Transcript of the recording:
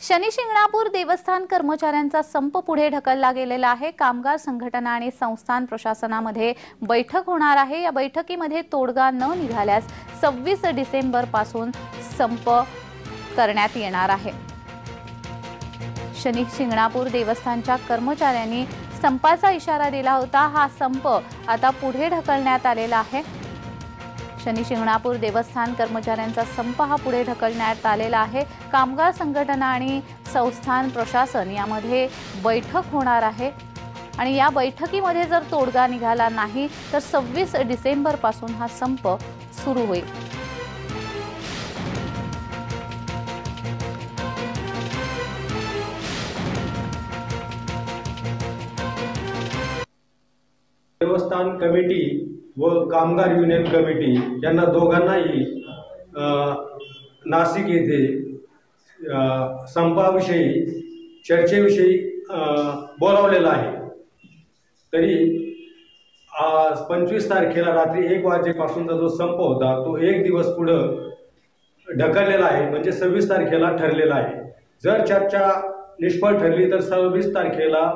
शनी शिंगणापूर देवस्थान कर्मचाऱ्यांचा संप पुढे ढकलला गेलेला आहे। कामगार संघटना आणि संस्थान प्रशासनामध्ये बैठक होणार आहे। या बैठकीमध्ये तोडगा न निघाल्यास 26 डिसेंबर पासून संप करण्यात येणार आहे। शनी शिंगणापूर देवस्थानच्या कर्मचाऱ्यांनी संपाचा इशारा दिला होता। हा संप आता पुढे ढकलण्यात आलेला आहे। शनी शिंगणापूर देवस्थान कर्मचाऱ्यांचा संप हा पुढे ढकलण्यात आलेला आहे। कामगार संघटना आणि संस्थान प्रशासन यामध्ये बैठक होणार आहे आणि या बैठकीमध्ये जर तोडगा निघाला नाही तर 26 डिसेंबर पासून हा संप सुरू होईल। देवस्थान कमिटी व कामगार युनियन कमिटी यांना दोघांनाही नाशिक येथे संपाविषयी चर्चेविषयी बोलावलेलं आहे। तरी 25 तारखेला रात्री 1 वाजेपासूनचा जो संप होता तो 1 दिवस पुढे ढकललेला आहे, म्हणजे 26 तारखेला ठरलेला आहे। जर चर्चा निष्फळ ठरली तर 26 तारखेला